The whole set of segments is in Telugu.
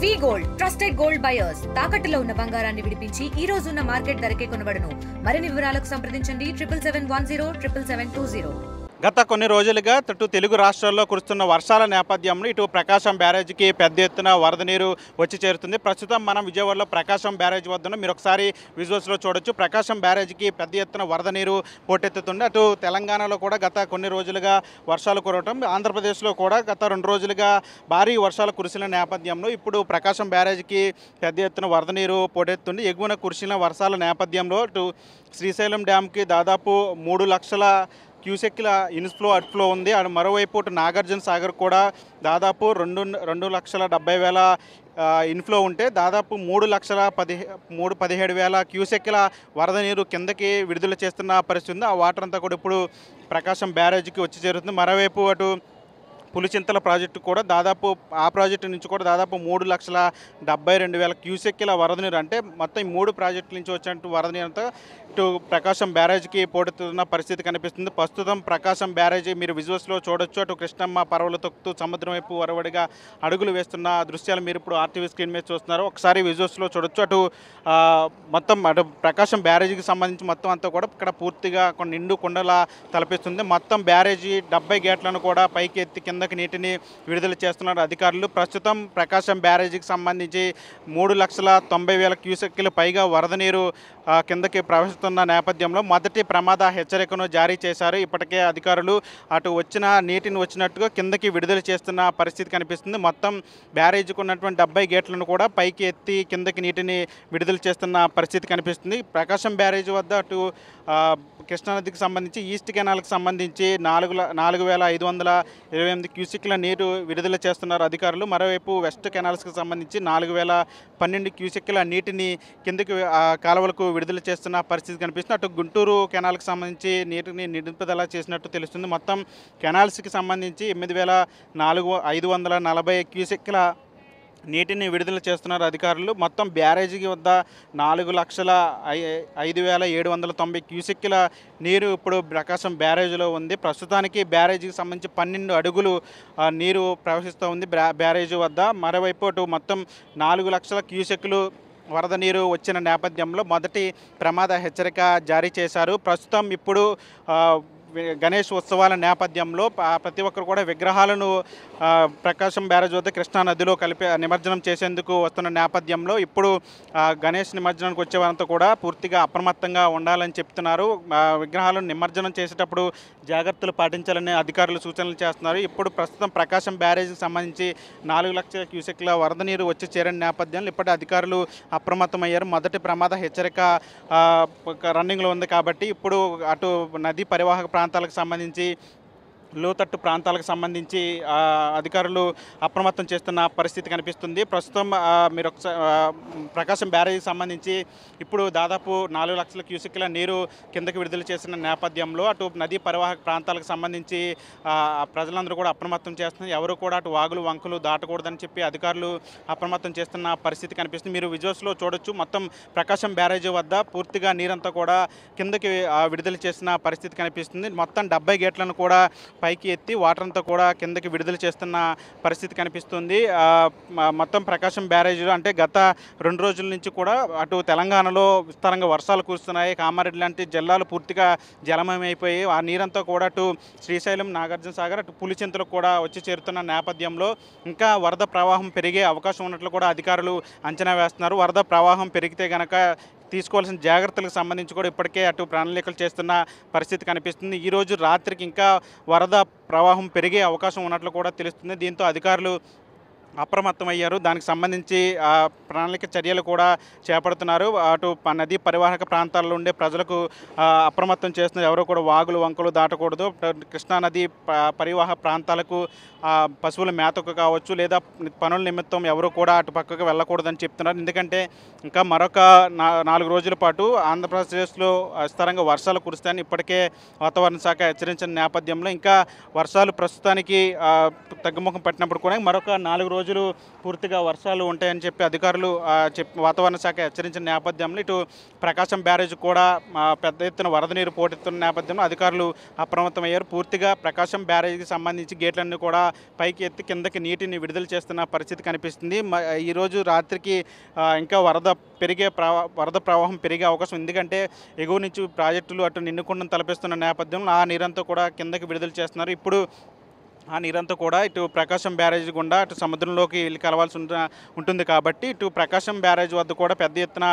వి గోల్డ్ ట్రస్టెడ్ గోల్డ్ బయర్స్ తాకట్టులో ఉన్న బంగారాన్ని విడిపించి ఈ రోజు ఉన్న మార్కెట్ ధరకే కొనబడును. మరిన్ని వివరాలకు సంప్రదించండి 7710 గత కొన్ని రోజులుగా ఇటు తెలుగు రాష్ట్రాల్లో కురుస్తున్న వర్షాల నేపథ్యంలో ఇటు ప్రకాశం బ్యారేజ్కి పెద్ద ఎత్తున వరద నీరు వచ్చి చేరుతుంది. ప్రస్తుతం మనం విజయవాడలో ప్రకాశం బ్యారేజ్ వద్ద మీరు ఒకసారి విజువల్స్లో చూడొచ్చు. ప్రకాశం బ్యారేజ్కి పెద్ద ఎత్తున వరద నీరు పోటెత్తుతుంది. అటు తెలంగాణలో కూడా గత కొన్ని రోజులుగా వర్షాలు కురవటం, ఆంధ్రప్రదేశ్లో కూడా గత 2 రోజులుగా భారీ వర్షాలు కురిసిన నేపథ్యంలో ఇప్పుడు ప్రకాశం బ్యారేజ్కి పెద్ద ఎత్తున వరద నీరు పోటెత్తుంది. ఎగువన కురిసిన వర్షాల నేపథ్యంలో ఇటు శ్రీశైలం డ్యామ్కి దాదాపు 3 లక్షల క్యూసెక్ల ఇన్ఫ్లో అవుట్ఫ్లో ఉంది. అండ్ మరోవైపు నాగార్జున సాగర్ కూడా దాదాపు 2,70,000 ఇన్ఫ్లో ఉంటే దాదాపు 3,17,000 క్యూసెక్ల వరద నీరు కిందకి విడుదల చేస్తున్న పరిస్థితి ఉంది. ఆ వాటర్ అంతా కూడా ఇప్పుడు ప్రకాశం బ్యారేజ్కి వచ్చి చేరుతుంది. మరోవైపు అటు పులిచింతల ప్రాజెక్టు కూడా దాదాపు ఆ ప్రాజెక్టు నుంచి కూడా దాదాపు 3,72,000 క్యూసెక్ల వరద నీరు, అంటే మొత్తం 3 ప్రాజెక్టుల నుంచి వచ్చినట్టు వరద నీరు అంతా ఇటు ప్రకాశం బ్యారేజ్కి పోటెత్తుతున్న పరిస్థితి కనిపిస్తుంది. ప్రస్తుతం ప్రకాశం బ్యారేజీ మీరు విజువల్స్లో చూడొచ్చు. అటు కృష్ణమ్మ పరవలు తొక్కుతూ సముద్రం వైపు వరవడిగా అడుగులు వేస్తున్న దృశ్యాలు మీరు ఇప్పుడు ఆర్టీవీ స్క్రీన్ మీద చూస్తున్నారు. ఒకసారి విజువల్స్లో చూడొచ్చు. అటు మొత్తం ప్రకాశం బ్యారేజీకి సంబంధించి మొత్తం అంతా కూడా ఇక్కడ పూర్తిగా కొన్ని నిండు కుండలా తలపిస్తుంది. మొత్తం బ్యారేజీ 70 గేట్లను కూడా పైకి ఎత్తి కిందకి నీటిని విడుదల చేస్తున్నారు అధికారులు. ప్రస్తుతం ప్రకాశం బ్యారేజీకి సంబంధించి 3,90,000 క్యూసెక్లు పైగా వరద నీరు కిందకి ప్రవహిస్తున్న నేపథ్యంలో మొదటి ప్రమాద హెచ్చరికను జారీ చేశారు. ఇప్పటికే అధికారులు అటు వచ్చిన నీటిని వచ్చినట్టుగా కిందకి విడుదల చేస్తున్న పరిస్థితి కనిపిస్తుంది. మొత్తం బ్యారేజీకి ఉన్నటువంటి 70 గేట్లను కూడా పైకి ఎత్తి కిందకి నీటిని విడుదల చేస్తున్న పరిస్థితి కనిపిస్తుంది. ప్రకాశం బ్యారేజీ వద్ద అటు కృష్ణానదికి సంబంధించి ఈస్ట్ కెనాల్కి సంబంధించి 4,528 క్యూసెక్ల నీరు విడుదల చేస్తున్నారు అధికారులు. మరోవైపు వెస్ట్ కెనాల్స్కి సంబంధించి 4,012 క్యూసెక్ల నీటిని కిందకి కాలువలకు విడుదల చేస్తున్న పరిస్థితి కనిపిస్తుంది. అటు గుంటూరు కెనాల్కి సంబంధించి నీటిని నిలుపుదల చేసినట్టు తెలుస్తుంది. మొత్తం కెనాల్స్కి సంబంధించి 8,540 క్యూసెక్ల నీటిని విడుదల చేస్తున్నారు అధికారులు. మొత్తం బ్యారేజీకి వద్ద 4,05,790 క్యూసెక్ల నీరు ఇప్పుడు ప్రకాశం బ్యారేజీలో ఉంది. ప్రస్తుతానికి బ్యారేజీకి సంబంధించి 12 అడుగులు నీరు ప్రవహిస్తూ ఉంది బ్యారేజీ వద్ద. మరోవైపు అటు మొత్తం 4 లక్షల క్యూసెక్లు వరద నీరు వచ్చిన నేపథ్యంలో మొదటి ప్రమాద హెచ్చరిక జారీ చేశారు. ప్రస్తుతం ఇప్పుడు గణేష్ ఉత్సవాల నేపథ్యంలో ప్రతి ఒక్కరు కూడా విగ్రహాలను ప్రకాశం బ్యారేజ్ వద్ద కృష్ణా నదిలో నిమజ్జనం చేసేందుకు వస్తున్న నేపథ్యంలో ఇప్పుడు గణేష్ నిమజ్జనానికి వచ్చేవారంతా కూడా పూర్తిగా అప్రమత్తంగా ఉండాలని చెప్తున్నారు. విగ్రహాలను నిమజ్జనం చేసేటప్పుడు జాగ్రత్తలు పాటించాలని అధికారులు సూచనలు చేస్తున్నారు. ఇప్పుడు ప్రస్తుతం ప్రకాశం బ్యారేజ్కి సంబంధించి 4 లక్షల క్యూసెక్ల వరద నీరు వచ్చి చేరిన నేపథ్యంలో ఇప్పటి అధికారులు అప్రమత్తమయ్యారు. మొదటి ప్రమాద హెచ్చరిక రన్నింగ్లో ఉంది కాబట్టి ఇప్పుడు అటు నదీ పరివాహక ప్రాంతాలకు సంబంధించి లోతట్టు ప్రాంతాలకు సంబంధించి అధికారులు అప్రమత్తం చేస్తున్న పరిస్థితి కనిపిస్తుంది. ప్రస్తుతం మీరు ఒకసారి ప్రకాశం బ్యారేజీకి సంబంధించి ఇప్పుడు దాదాపు 4 లక్షల క్యూసెక్ల నీరు కిందకి విడుదల చేసిన నేపథ్యంలో అటు నదీ పరివాహక ప్రాంతాలకు సంబంధించి ప్రజలందరూ కూడా అప్రమత్తం చేస్తున్నారు. ఎవరు కూడా అటు వాగులు వంకలు దాటకూడదని చెప్పి అధికారులు అప్రమత్తం చేస్తున్న పరిస్థితి కనిపిస్తుంది. మీరు విజువల్స్లో చూడొచ్చు. మొత్తం ప్రకాశం బ్యారేజీ వద్ద పూర్తిగా నీరంతా కూడా కిందకి విడుదల చేసిన పరిస్థితి కనిపిస్తుంది. మొత్తం 70 గేట్లను కూడా పైకి ఎత్తి వాటర్ అంతా కూడా కిందకి విడుదల చేస్తున్న పరిస్థితి కనిపిస్తుంది. మొత్తం ప్రకాశం బ్యారేజీలో అంటే గత 2 రోజుల నుంచి కూడా అటు తెలంగాణలో విస్తారంగా వర్షాలు కురుస్తున్నాయి. కామారెడ్డి లాంటి జిల్లాలు పూర్తిగా జలమయమైపోయి ఆ నీరంతా కూడా అటు శ్రీశైలం, నాగార్జున సాగర్, అటు పులిచింతలకు కూడా వచ్చి చేరుతున్న నేపథ్యంలో ఇంకా వరద ప్రవాహం పెరిగే అవకాశం ఉన్నట్లు కూడా అధికారులు అంచనా వేస్తున్నారు. వరద ప్రవాహం పెరిగితే గనక తీసుకోవాల్సిన జాగ్రత్తలకు సంబంధించి కూడా ఇప్పటికే అటు ప్రణాళికలు చేస్తున్న పరిస్థితి కనిపిస్తుంది. ఈరోజు రాత్రికి ఇంకా వరద ప్రవాహం పెరిగే అవకాశం ఉన్నట్లు కూడా తెలుస్తుంది. దీంతో అధికారులు అప్రమత్తమయ్యారు. దానికి సంబంధించి ప్రణాళిక చర్యలు కూడా చేపడుతున్నారు. అటు నదీ పరివాహక ప్రాంతాల్లో ఉండే ప్రజలకు అప్రమత్తం చేస్తున్నారు. ఎవరో కూడా వాగులు వంకలు దాటకూడదు. కృష్ణానది పరివాహక ప్రాంతాలకు పశువుల మేతకు కావచ్చు లేదా పనుల నిమిత్తం ఎవరు కూడా అటు పక్కకు వెళ్ళకూడదని చెప్తున్నారు. ఎందుకంటే ఇంకా మరొక 4 రోజుల పాటు ఆంధ్రప్రదేశ్లో విస్తారంగా వర్షాలు కురుస్తాయని ఇప్పటికే వాతావరణ శాఖ హెచ్చరించిన నేపథ్యంలో ఇంకా వర్షాలు ప్రస్తుతానికి తగ్గుముఖం పట్టినప్పుడు కూడా మరొక 4 రోజులు రోజులు పూర్తిగా వర్షాలు ఉంటాయని చెప్పి అధికారులు వాతావరణ శాఖ హెచ్చరించిన నేపథ్యంలో ఇటు ప్రకాశం బ్యారేజ్ కూడా పెద్ద ఎత్తున వరద నీరు పోటెత్తున్న నేపథ్యంలో అధికారులు అప్రమత్తమయ్యారు. పూర్తిగా ప్రకాశం బ్యారేజ్కి సంబంధించి గేట్లన్నీ కూడా పైకి ఎత్తి కిందకి నీటిని విడుదల చేస్తున్న పరిస్థితి కనిపిస్తుంది. ఈరోజు రాత్రికి ఇంకా వరద ప్రవాహం పెరిగే అవకాశం, ఎందుకంటే ఎగువ నుంచి ప్రాజెక్టులు అటు నిండుకుండను తలపిస్తున్న నేపథ్యంలో ఆ నీరంతా కూడా కిందకి విడుదల చేస్తున్నారు. ఇప్పుడు ఆ నీరంతా కూడా ఇటు ప్రకాశం బ్యారేజ్ గుండా అటు సముద్రంలోకి వెళ్ళి కలవాల్సి ఉంటుంది కాబట్టి ఇటు ప్రకాశం బ్యారేజ్ వద్ద కూడా పెద్ద ఎత్తున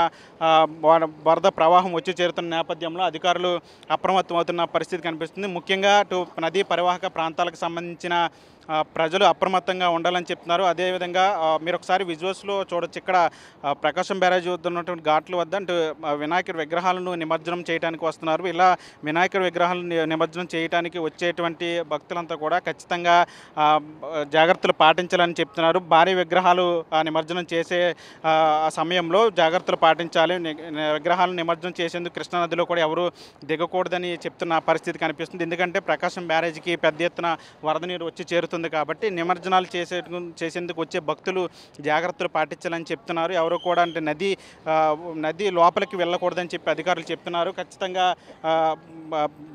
వరద ప్రవాహం వచ్చి చేరుతున్న నేపథ్యంలో అధికారులు అప్రమత్తమవుతున్న పరిస్థితి కనిపిస్తుంది. ముఖ్యంగా అటు నదీ పరివాహక ప్రాంతాలకు సంబంధించిన ప్రజలు అప్రమత్తంగా ఉండాలని చెప్తున్నారు. అదేవిధంగా మీరు ఒకసారి విజువల్స్లో చూడొచ్చు, ఇక్కడ ప్రకాశం బ్యారేజ్ వద్ద ఉన్నటువంటి ఘాట్ల వద్ద అంటే వినాయకుడి విగ్రహాలను నిమజ్జనం చేయడానికి వస్తున్నారు. ఇలా వినాయకుడి విగ్రహాలను నిమజ్జనం చేయడానికి వచ్చేటువంటి భక్తులంతా కూడా ఖచ్చితంగా జాగ్రత్తలు పాటించాలని చెప్తున్నారు. భారీ విగ్రహాలు నిమజ్జనం చేసే సమయంలో జాగ్రత్తలు పాటించాలి. విగ్రహాలను నిమజ్జనం చేసేందుకు కృష్ణానదిలో కూడా ఎవరు దిగకూడదని చెప్తున్న పరిస్థితి కనిపిస్తుంది. ఎందుకంటే ప్రకాశం బ్యారేజ్కి పెద్ద ఎత్తున వరద నీరు వచ్చి చేరుతుంది కాబట్టి నిమజ్జనాలు చేసేందుకు వచ్చే భక్తులు జాగ్రత్తలు పాటించాలని చెప్తున్నారు. ఎవరు కూడా అంటే నది లోపలికి వెళ్ళకూడదని చెప్పి అధికారులు చెప్తున్నారు. ఖచ్చితంగా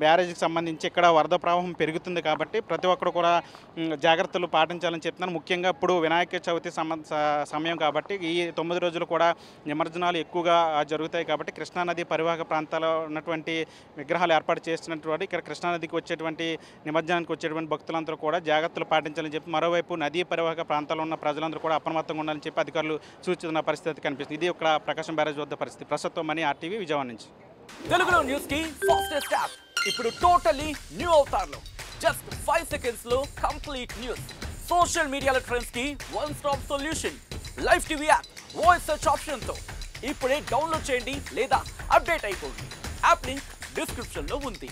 బ్యారేజ్కి సంబంధించి ఇక్కడ వరద ప్రవాహం పెరుగుతుంది కాబట్టి ప్రతి ఒక్కరు కూడా జాగ్రత్తలు పాటించాలని చెప్తున్నారు. ముఖ్యంగా ఇప్పుడు వినాయక చవితి సమయం కాబట్టి ఈ 9 రోజులు కూడా నిమజ్జనాలు ఎక్కువగా జరుగుతాయి కాబట్టి కృష్ణానది పరివాహక ప్రాంతాల్లో ఉన్నటువంటి విగ్రహాలు ఏర్పాటు చేస్తున్నటువంటి ఇక్కడ కృష్ణానదికి వచ్చేటువంటి నిమజ్జనానికి వచ్చేటువంటి భక్తులందరూ కూడా జాగ్రత్తలు పాటించాలని చెప్పి, మరోవైపు నదీ పరివాహక ప్రాంతాల్లో ఉన్న ప్రజలందరూ కూడా అప్రమత్తంగా ఉండాలని చెప్పి అధికారులు సూచిస్తున్న పరిస్థితి కనిపిస్తుంది. ఇది ఒక ప్రకాశం బ్యారేజ్ వద్ద పరిస్థితి. ప్రస్తుతం మనీ RTV విజయవాడ నుంచి. తెలుగులో న్యూస్ కి ఫాస్టెస్ట్ యాప్ ఇప్పుడు టోటలీ న్యూ అవతార్లో జస్ట్ 5 సెకండ్స్ లో కంప్లీట్ న్యూస్, సోషల్ మీడియాల ట్రెండ్స్ కి one stop solution, live TV app, voice search option తో ఇప్పుడే డౌన్లోడ్ చేయండి లేదా అప్డేట్ అయిపోండి. యాప్ లింక్ డిస్క్రిప్షన్ లో ఉంది.